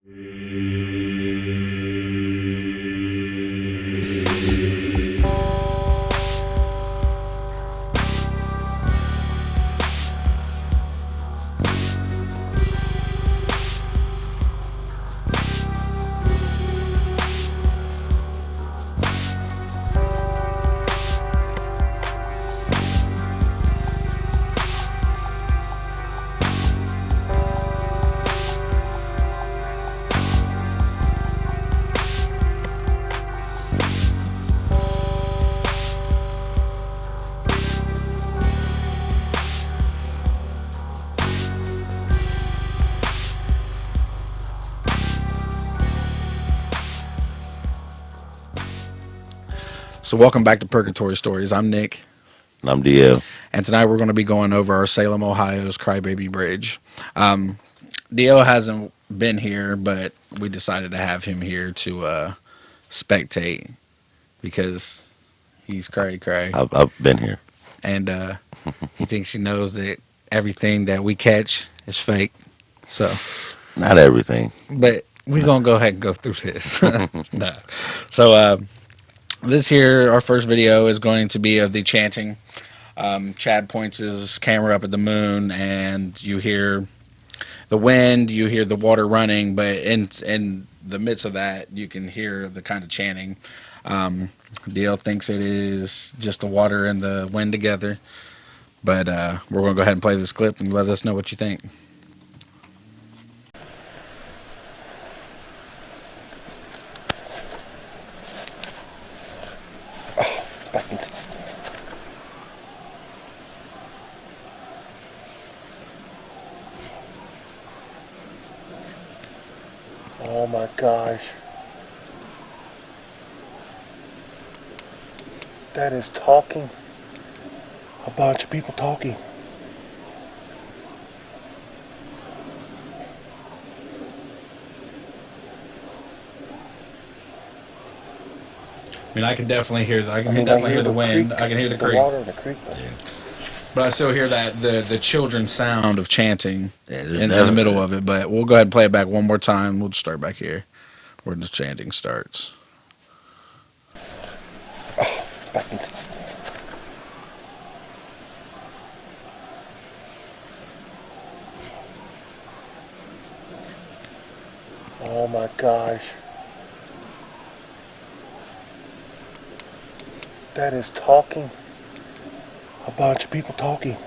So welcome back to Purgatory Stories. I'm Nick, And I'm DL. and tonight we're going to be going over our Salem, Ohio's Crybaby Bridge. DL hasn't been here, but we decided to have him here to spectate because he's cray, I've been here. and he thinks he knows that everything that we catch is fake. So, Not everything. but we're gonna go ahead and go through this. No. So this here, our first video is going to be of the chanting. Chad points his camera up at the moon, and you hear the wind, you hear the water running, but in the midst of that, you can hear the kind of chanting. DL thinks it is just the water and the wind together, but we're going to go ahead and play this clip and let us know what you think. Oh my gosh. That is talking. A bunch of people talking. I mean, I can definitely hear the wind. I can hear the creek. Water in the creek. But I still hear that the children's sound of chanting in the never- middle of it. But we'll go ahead and play it back one more time. We'll just start back here where the chanting starts. Oh my gosh. That is talking. A bunch of people talking.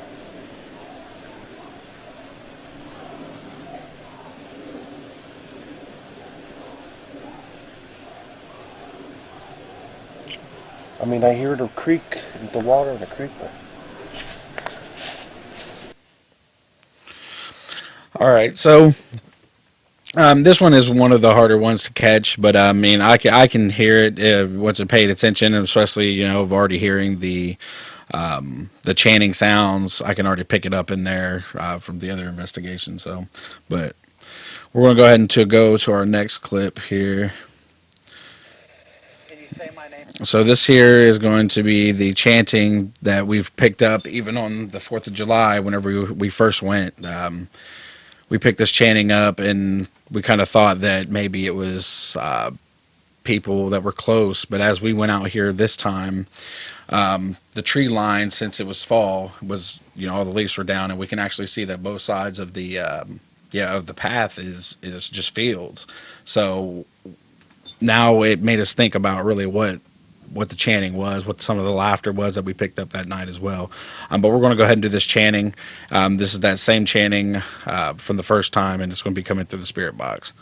I mean, I hear the creek, the water in the creek. But All right, so this one is one of the harder ones to catch, but I mean, I can hear it once I paid attention, and especially of already hearing the chanting sounds. I can already pick it up in there from the other investigation. So, but we're gonna go ahead and go to our next clip here. Can you say my name? So this here is going to be the chanting that we've picked up even on the 4th of July whenever we first went. We picked this chanting up, and we kind of thought that maybe it was people that were close. But as we went out here this time, the tree line, since it was fall, was all the leaves were down, and we can actually see that both sides of the of the path is just fields. So now it made us think about really what the chanting was, what some of the laughter was that we picked up that night as well. But we're going to go ahead and do this chanting. This is that same chanting from the first time, and it's going to be coming through the spirit box.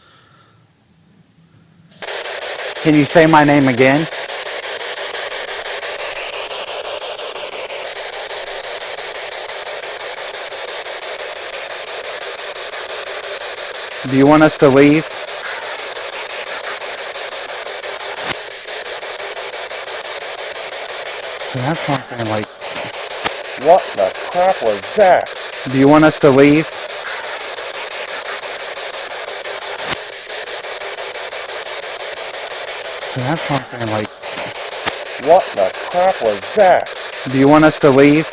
Can you say my name again? Do you want us to leave? So that's one thing, like, what the crap was that? do you want us to leave? So that's one thing, like, What the crap was that? do you want us to leave?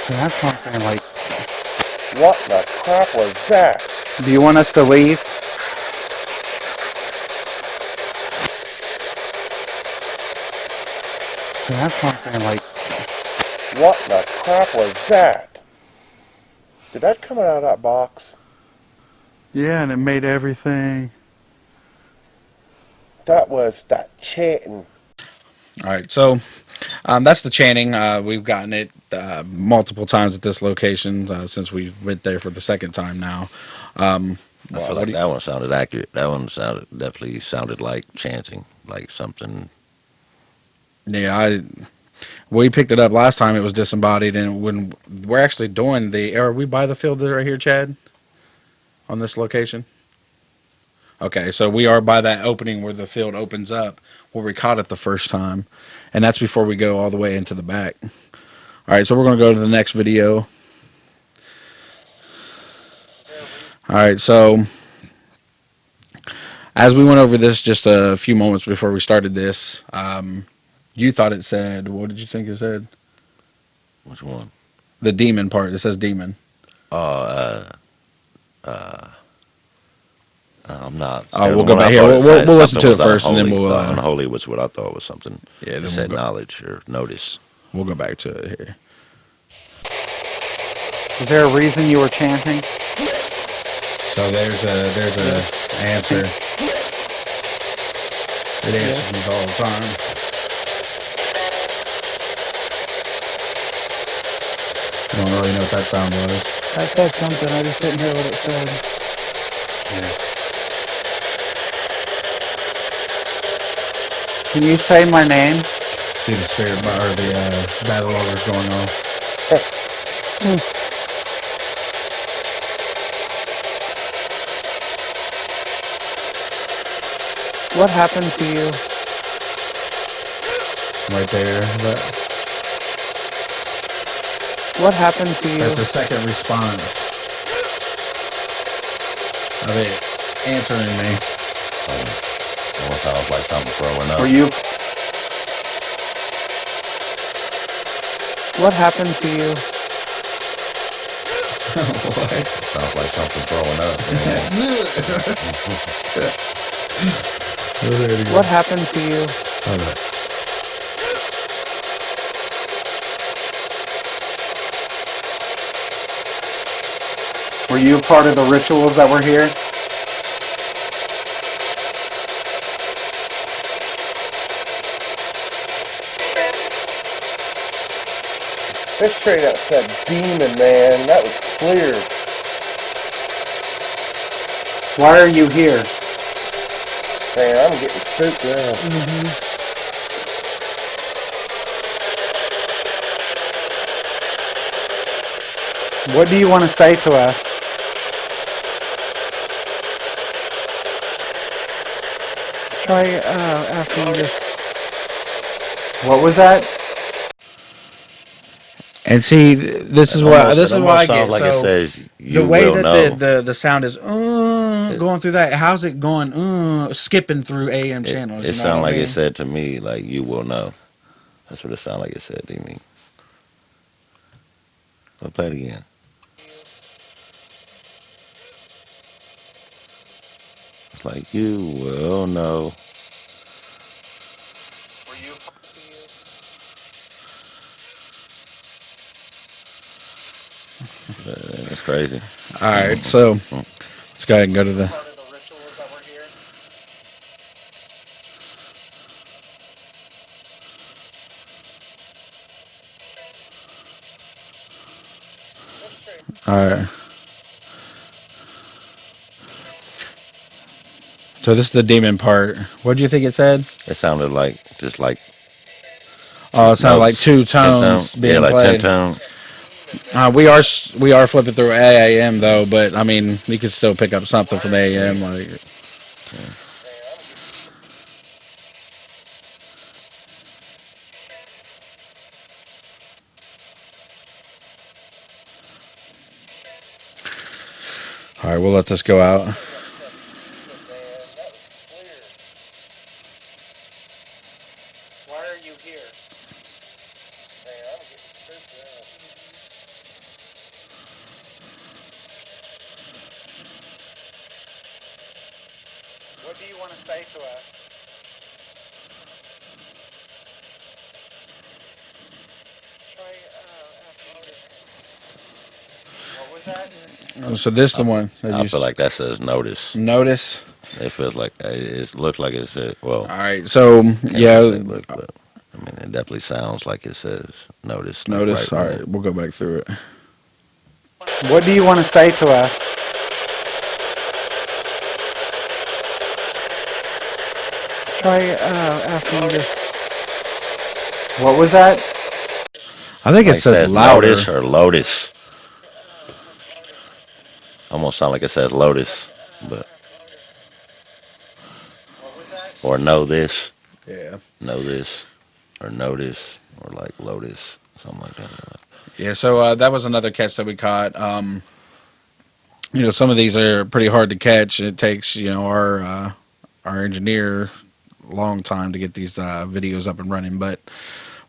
So Yeah, that's what I'm saying. Like, What the crap was that? do you want us to leave? Yeah, that's what I'm saying. Like, What the crap was that? Did that come out of that box? yeah, and it made everything. That was that chanting. All right, so that's the chanting. We've gotten it multiple times at this location since we've went there for the second time now. I feel What like do that one sounded accurate. That one definitely sounded like chanting, like something. yeah, we picked it up last time. It was disembodied, and when we're actually doing are we by the field right here, Chad, on this location? Okay, so we are by that opening where the field opens up, where we caught it the first time, and that's before we go all the way into the back. All right, so we're going to go to the next video. All right, so as we went over this just a few moments before we started this, you thought it said, what did you think it said? Which one? The demon part. It says demon. Oh, I'm not. We'll go When I back here. thought it said We'll listen something to it was first, and then unholy. we'll The unholy was what I thought was something. yeah, It then said knowledge or notice. we'll go back to it here. Is there a reason you were chanting? So there's a answer. It answers these all the time. I don't really know what that sound was. I said something, I just didn't hear what it said. Can you say my name? See the spirit or the battle orders going on. What happened to you? Right there. What happened to you? That's a second response of it answering me. Almost sounds like something throwing up. Were you? What happened to you? What? Sounds like something throwing up. What happened to you? Hold up. Were you part of the rituals that were here? This straight up said demon, man. That was clear. Why are you here? Man, I'm getting spooked now. What do you want to say to us? Try asking this. What was that? And see, this is what It I almost sounds get. like it So says the you way will that know. the sound is going through that, how's it going skipping through AM channels? It You know what sounded I like mean? it said to me, like you will know. That's what it sounded like it said to me. I'll play it again. It's like you will know. That's crazy. All right, so let's go ahead and go to the. All right. So this is the demon part. What do you think it said? It sounded like just like Oh, it sounded like notes, two 10 tone. tones Yeah, being like 10 played. tone. We are flipping through AAM though, but I mean, we could still pick up something from AM. Like, all right, we'll let this go out. Why are you here? want to say to us? Try asking this. What was that? So this the one that I you feel like that says notice. notice. It feels like it looks like it said. Well, All right. So can't really yeah, say look, but I mean it definitely sounds like it says notice. Like right notice. All when it. right, we'll go back through it. What do you want to say to us? Try asking this. What was that? I think it Like says says louder. notice or lotus. Almost sound like it says lotus, but or Yeah. know this, or notice, or like lotus, something like that. Yeah. So that was another catch that we caught. Some of these are pretty hard to catch. It takes our engineer a long time to get these videos up and running, but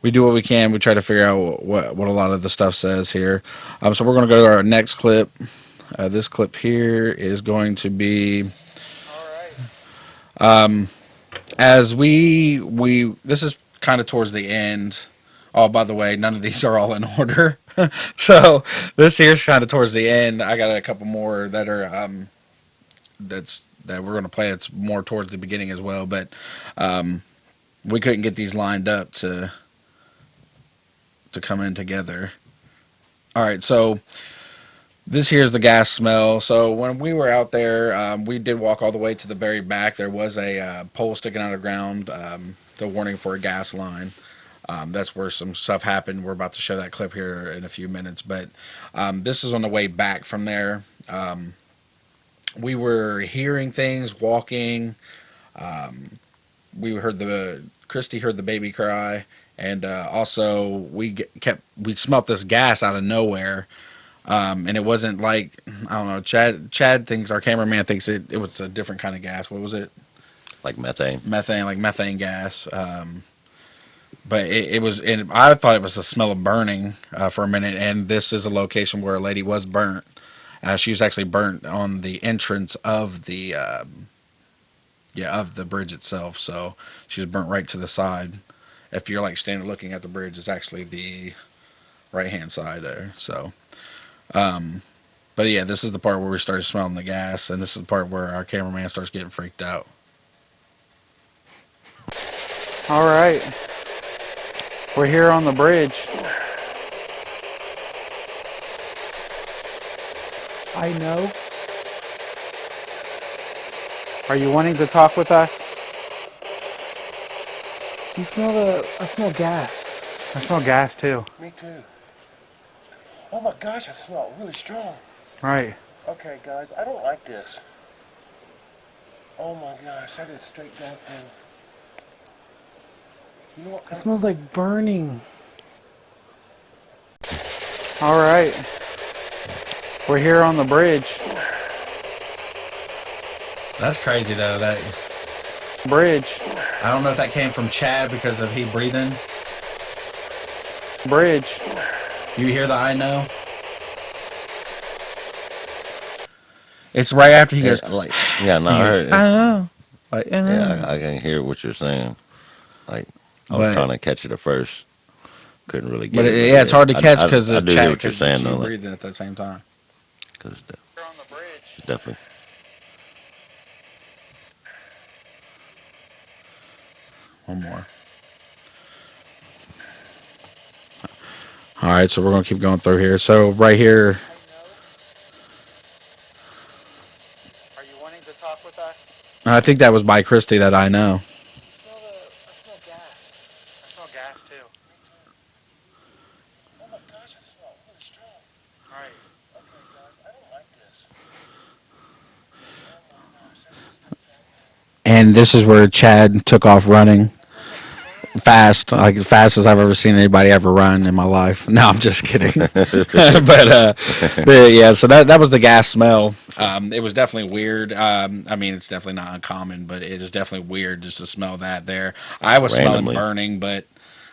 we do what we can. We try to figure out what a lot of the stuff says here. So we're going to go to our next clip. This clip here is going to be as we this is kind of towards the end. Oh, by the way, none of these are all in order. So this here's kind of towards the end. I got a couple more that are that we're going to play. It's more towards the beginning as well, but we couldn't get these lined up to come in together. All right, so this here's the gas smell. So when we were out there, we did walk all the way to the very back. There was a pole sticking out of the ground, the warning for a gas line. That's where some stuff happened. We're about to show that clip here in a few minutes, but this is on the way back from there. We were hearing things, walking. We heard Christy heard the baby cry, and also we smelt this gas out of nowhere. And it wasn't like I don't know. Chad thinks our cameraman thinks it was a different kind of gas. What was it? Like methane. Methane, like methane gas. But it was, and I thought it was the smell of burning for a minute. And this is a location where a lady was burnt. She was actually burnt on the entrance of the of the bridge itself. So she was burnt right to the side. If you're like standing looking at the bridge, it's actually the right hand side there. So. But yeah, this is the part where we started smelling the gas, and this is the part where our cameraman starts getting freaked out. All right. We're here on the bridge. I know. Are you wanting to talk with us? You smell I smell gas. I smell gas too. Me too. Oh my gosh, I smell it really strong. Right. Okay, guys, I don't like this. Oh my gosh, I did straight gas in. You know what It kind smells like burning. All right. We're here on the bridge. That's crazy though. That Bridge. I don't know if that came from Chad because of he breathing. Bridge. You hear the I know? It's right after he goes. Like yeah, no, I He goes, heard. I know. Like, Yeah, I can hear what you're saying. Like I was But trying to catch it at first, couldn't really but get it. But yeah, it's hard to catch I because of do hear Chad what you're because saying you though. Like, breathing at the same time. 'cause We're on the bridge. it's definitely One more. All right, so we're gonna keep going through here. So right here, Are you wanting to talk with us? I think that was by Christy that I know. I smell gas. I smell gas too. Oh my gosh, I smell it really strong. Right. Okay, guys, I don't like this. And this is where Chad took off running fast, like as fast as I've ever seen anybody ever run in my life. No, I'm just kidding. But yeah, so that was the gas smell. It was definitely weird. I mean, it's definitely not uncommon, but it is definitely weird just to smell that there. I was smelling randomly. burning, but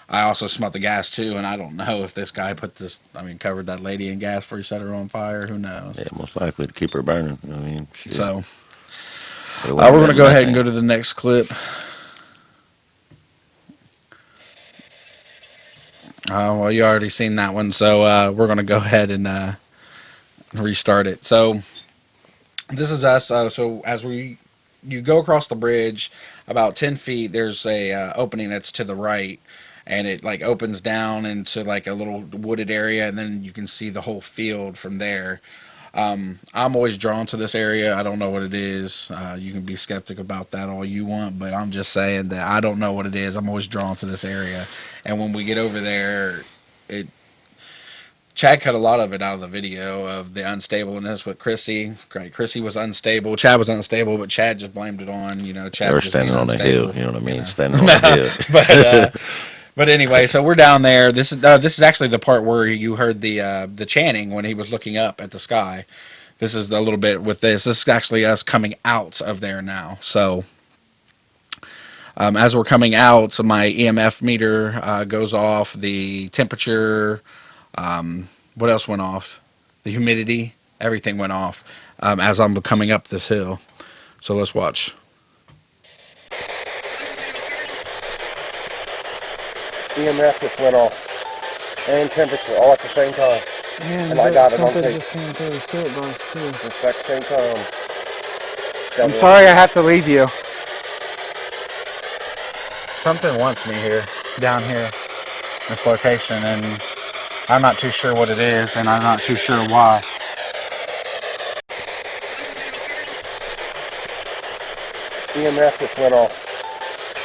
I also smelled the gas too, and I don't know if this guy covered that lady in gas before he set her on fire. Who knows? Yeah, most likely to keep her burning. I mean, shit. So, It We're wouldn't going to have go been ahead and go nothing. to the next clip. Well, you already seen that one, so we're going to go ahead and restart it. So this is us. So as you go across the bridge about 10 feet, there's a opening that's to the right, and it like opens down into like a little wooded area, and then you can see the whole field from there. I'm always drawn to this area. I don't know what it is. You can be skeptic about that all you want, but I'm just saying that I don't know what it is. I'm always drawn to this area, and when we get over there, it Chad cut a lot of it out of the video of the unstableness with Chrissy. Chrissy was unstable. Chad was unstable, but Chad just blamed it on They Chad were just being standing on a hill. unstable. You know what I You mean? know, Standing on a hill. but but anyway, so we're down there. This is actually the part where you heard the chanting when he was looking up at the sky. This is a little bit with this. This is actually us coming out of there now. So as we're coming out, so my EMF meter goes off. The temperature, what else went off? The humidity, everything went off as I'm coming up this hill. So let's watch. EMF just went off. And temperature all at the same time. And And I got it on something tape. just came through the spirit box too. At the exact same time. I'm sorry I have to leave you. Something wants me here, down here, this location, and I'm not too sure what it is, and I'm not too sure why. EMF just went off.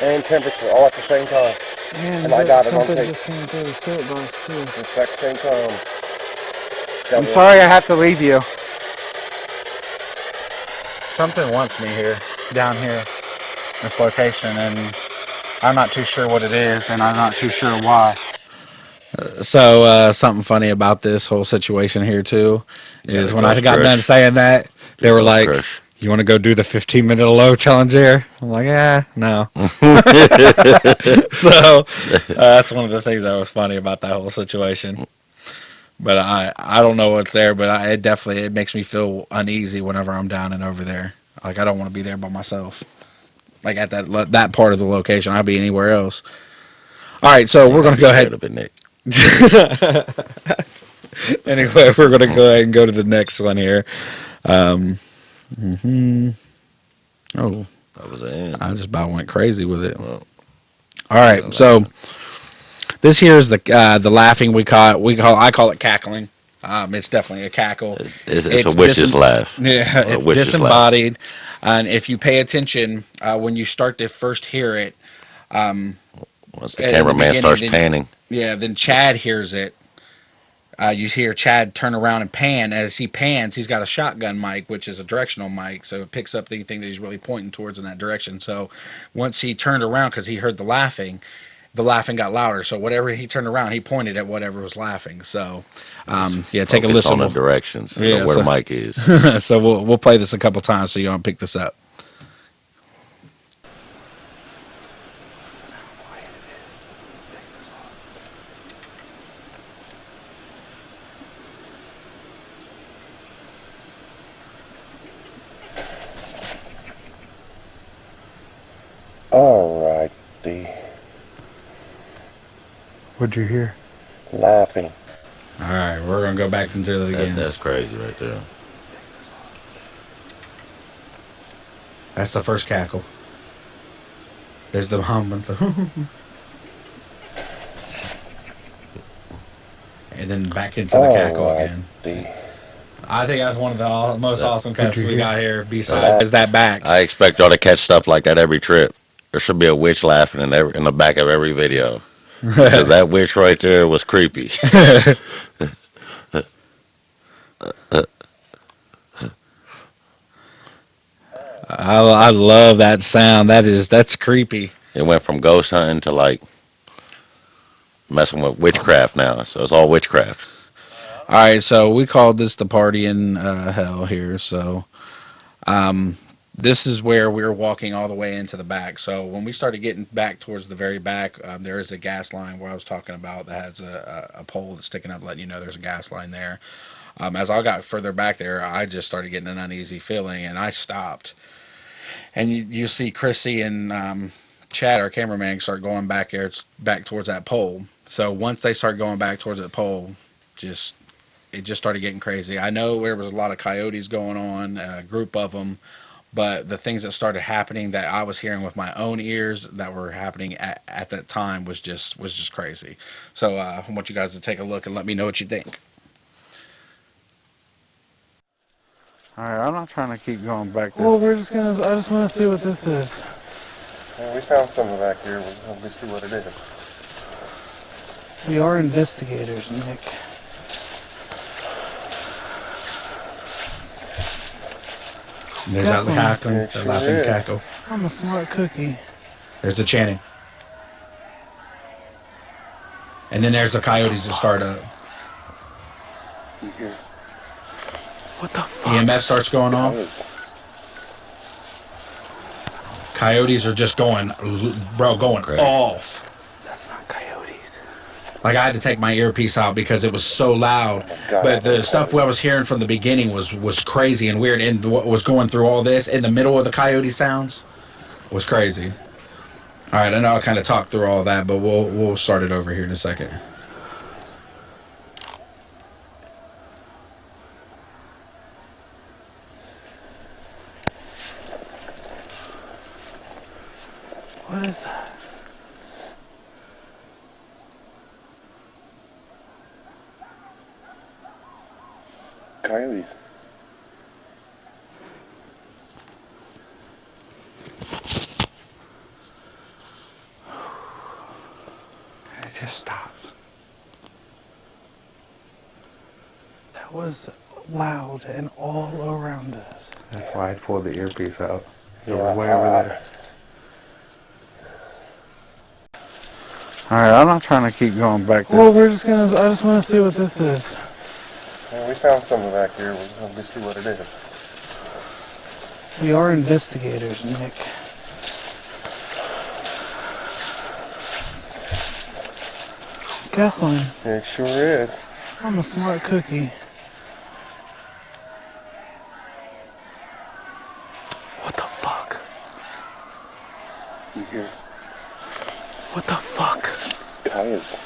And temperature all at the same time. And I got it on something tape. just came through the spirit box too. At the exact same time. I'm sorry I have to leave you. Something wants me here, down here, this location, and I'm not too sure what it is, and I'm not too sure why. So something funny about this whole situation here too You got is a when I ghost got done crush. saying that, they Your were ghost like, crush. "You want to go do the 15-minute low challenge here?" I'm like, "Yeah, no." So that's one of the things that was funny about that whole situation. But I don't know what's there, but it definitely it makes me feel uneasy whenever I'm down and over there. Like I don't want to be there by myself. Like at that part of the location, I'd be anywhere else. All right, so You we're gotta gonna be go scared ahead. of it, Nick. Anyway, we're gonna go ahead and go to the next one here. Um, Oh, That was the end. I just about went crazy with it. Well, All right, still so laughing. this here is the laughing I call it cackling. It's definitely a cackle. It's a witch's laugh. Yeah, A it's witch's laugh. disembodied, and if you pay attention when you start to first hear it Once the in the cameraman beginning, starts then panning, then Chad hears it. You hear Chad turn around and pan. As he pans, he's got a shotgun mic, which is a directional mic, so it picks up anything that he's really pointing towards in that direction. So once he turned around, because he heard the laughing got louder. So whatever he turned around, he pointed at whatever was laughing. So yeah, take a focus listen. on the directions and Yeah, where so, the mic is. so we'll play this a couple times so you don't pick this up. Alrighty. What'd you hear? Laughing. All right, we're gonna go back into it again. That's crazy right there. That's the first cackle. There's the hum and and then back into the cackle again. Alrighty. I think that's one of the most awesome cuts you we hear? got here. Besides, is that back? I expect y'all to catch stuff like that every trip. There should be a witch laughing in the back of every video. Because that witch right there was creepy. I love that sound. That's creepy. It went from ghost hunting to like messing with witchcraft now. So it's all witchcraft. All right, so we called this the party in hell here. So this is where we're walking all the way into the back. So when we started getting back towards the very back, there is a gas line where I was talking about that has a pole that's sticking up, letting you know there's a gas line there. As I got further back there, I just started getting an uneasy feeling, and I stopped. and you see Chrissy and Chad, our cameraman, start going back there, back towards that pole. So once they start going back towards that pole, just it just started getting crazy. I know there was a lot of coyotes going on, a group of them, but the things that started happening that I was hearing with my own ears that were happening at that time was just crazy. So I want you guys to take a look and let me know what you think. Alright, I'm not trying to keep going back this. Well, we're just gonna. I just want to see what this is. Yeah, we found something back here. We'll see what it is. We are investigators, Nick. There's That's that one. cackle, It the sure laughing is. cackle. I'm a smart cookie. There's the chanting. And then there's the coyotes that start up. You hear What the fuck? EMF starts going off. coyotes. Coyotes are just going, going Great. off. That's not coyotes. Like I had to take my earpiece out because it was so loud. God, But the stuff I was hearing from the beginning was crazy and weird. And what was going through all this in the middle of the coyote sounds was crazy. All right, I know I kind of talked through all that, but we'll start it over here in a second. What is that? Coyotes. It just stops. That was loud and all around us. That's why I pulled the earpiece out. It Yeah, was way over there. Alright, I'm not trying to keep going back this. Well, we're just gonna. I just want to see what this is. Yeah, we found something back here. We'll see what it is. We are investigators, Nick. Gasoline. It sure is. I'm a smart cookie. What the fuck? You hear What the fuck? coyotes.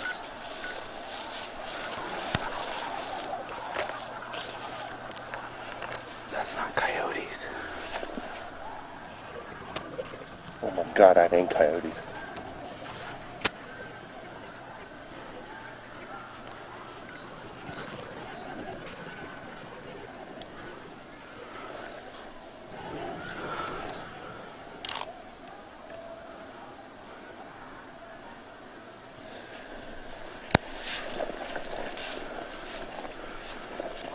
That's not coyotes. Oh my God, that ain't coyotes.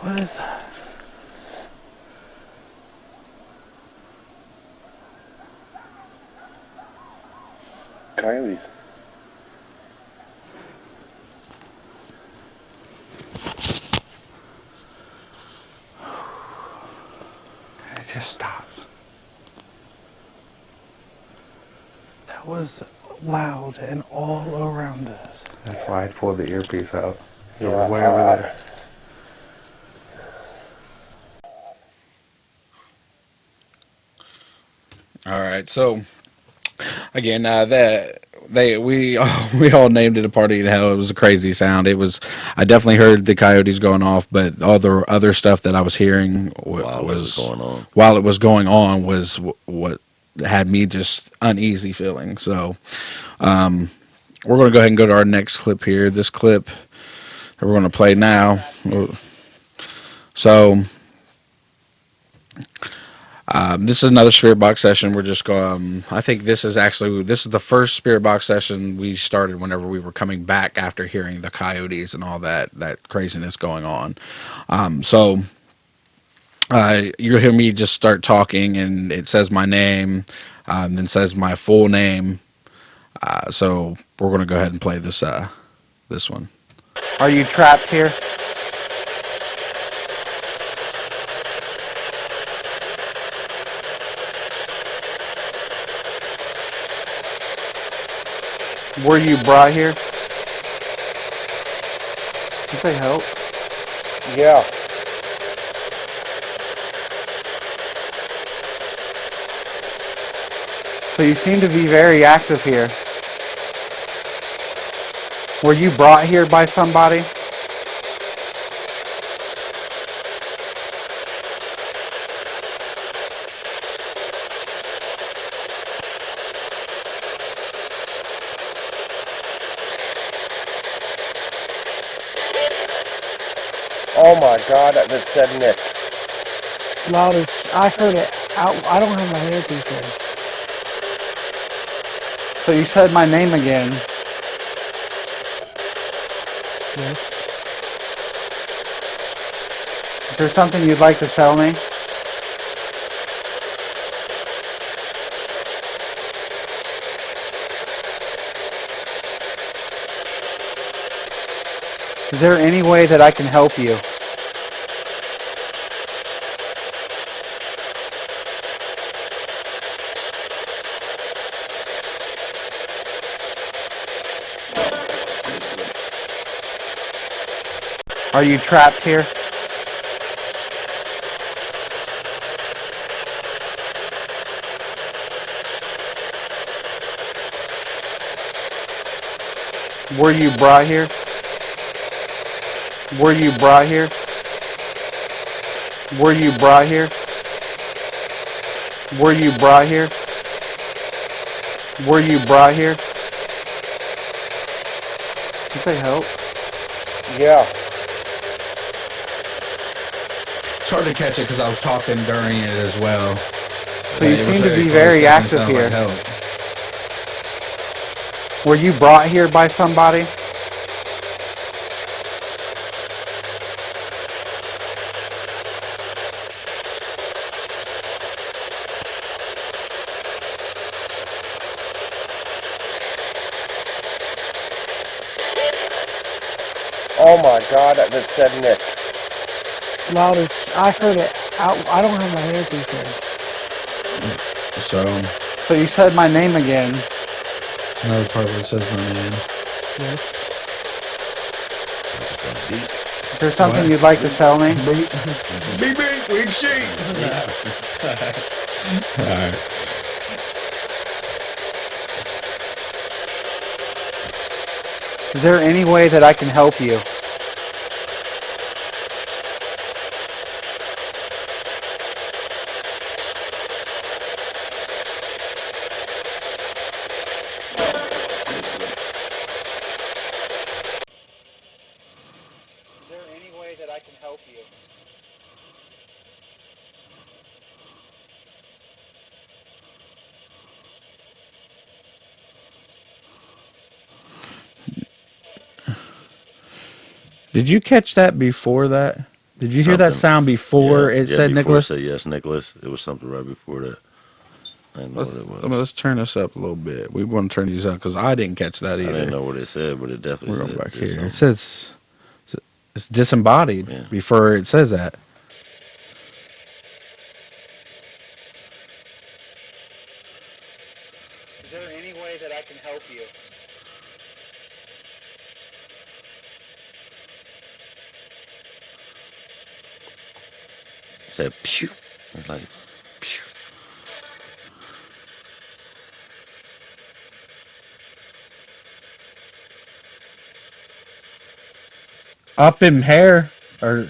What is that? Coyotes. It just stops. That was loud and all around us. That's why I pulled the earpiece out. It Yeah, was way over there. All right, so again, we all named it a party in hell. It was a crazy sound. It was. I definitely heard the coyotes going off, but all the other stuff that I was hearing While it was going on. while it was going on was what had me just uneasy feeling. So we're going to go ahead and go to our next clip here. This clip that we're going to play now. So this is another spirit box session. We're just going. I think this is the first spirit box session we started whenever we were coming back after hearing the coyotes and all that craziness going on. So you'll hear me just start talking, and it says my name, then says my full name. So we're going to go ahead and play this one. Are you trapped here? Were you brought here? Did you say help? Yeah. So you seem to be very active here. Were you brought here by somebody? Oh my God, that said Nick. Loud as I heard it. I don't have my earpiece in. So you said my name again. Yes. Is there something you'd like to tell me? Is there any way that I can help you? Are you trapped here? Were you brought here? Were you brought here? Were you brought here? Were you brought here? Were you brought here? Did you say help? Yeah. It's hard to catch it because I was talking during it as well. So you seem to be very active here. Help. Were you brought here by somebody? Oh my God, that said Nick. Loud as I heard it. I don't have my earpiece in. So So you said my name again. another part where it says my name. Yes. Is there something you'd like to tell me? Beep beep, weak sheet. All right. Is there any way that I can help you? Is there any way that I can help you? Did you catch that before that? Did you hear that Something. sound before it Yeah, said before it Nicholas? said yes, Nicholas. It was something right before that. I didn't know what it was. Let's turn this up a little bit. We want to turn these up because I didn't catch that I either. didn't know what it said, but it definitely We're going said back this here. It something. says it's disembodied Yeah. before it says that. Is there any way that I can help you? It said pew. It's like pew. Up in hair or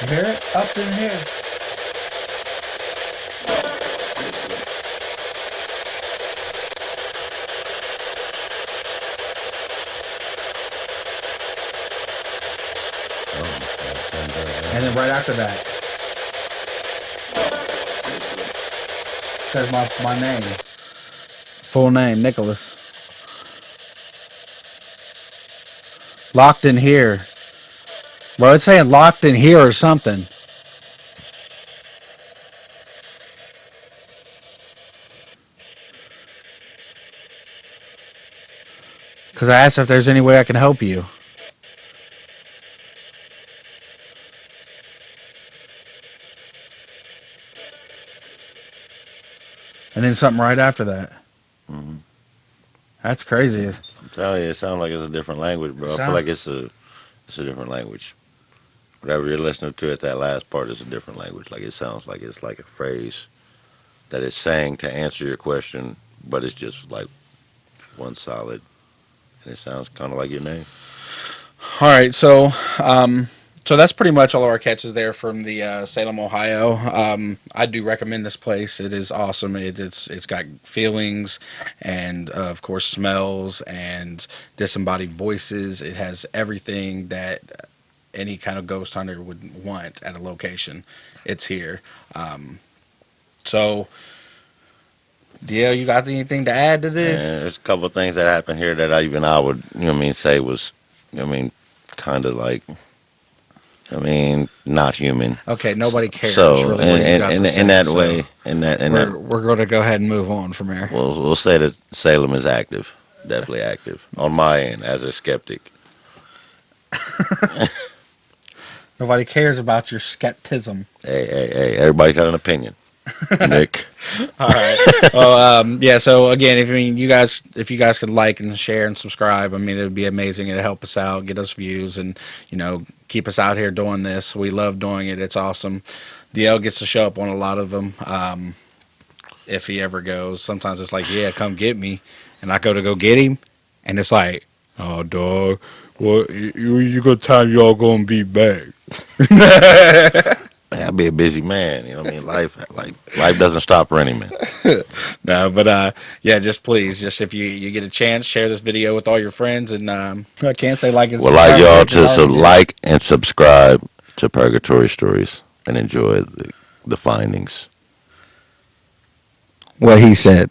you hear it? Up in here. And then right after that says my name. Full name, Nicholas. Locked in here. Well, it's saying locked in here or something. Because I asked if there's any way I can help you. And then something right after that. Mm-hmm. That's crazy. I'm telling you, it sounds like it's a different language, bro. I feel like it's a different language. Whatever you're listening to at that last part is a different language. Like it sounds like it's like a phrase that it's saying to answer your question, but it's just like one solid, and it sounds kind of like your name. All right, so that's pretty much all of our catches there from the Salem, Ohio. I do recommend this place. It is awesome. It's got feelings, and of course smells and disembodied voices. It has everything that any kind of ghost hunter would want at a location. It's here. So, DL, you got anything to add to And this? there's a couple of things that happened here that I would, say was, kind of like, not human. Okay, nobody cares So, really what you got to say. in that So way, we're going to go ahead and move on from here. we'll say that Salem is active, definitely active on my end as a skeptic. Nobody cares about your skepticism. Hey, everybody got an opinion. Nick. All right. Well, yeah. So again, if you guys could like and share and subscribe, I mean, it'd be amazing. It'd help us out, get us views, and keep us out here doing this. We love doing it. It's awesome. DL gets to show up on a lot of them. If he ever goes, sometimes it's like, yeah, come get me, and I go get him, and it's like, oh, dog, what you got time? Y'all gonna be back? Man, I'll be a busy man. You know what I mean? Life doesn't stop for any man. No, but yeah, just please, just if you get a chance, share this video with all your friends, and I can't say like and Would like subscribe y'all yet 'cause I to already did. like and subscribe to Purgatory Stories and enjoy the findings. What he said.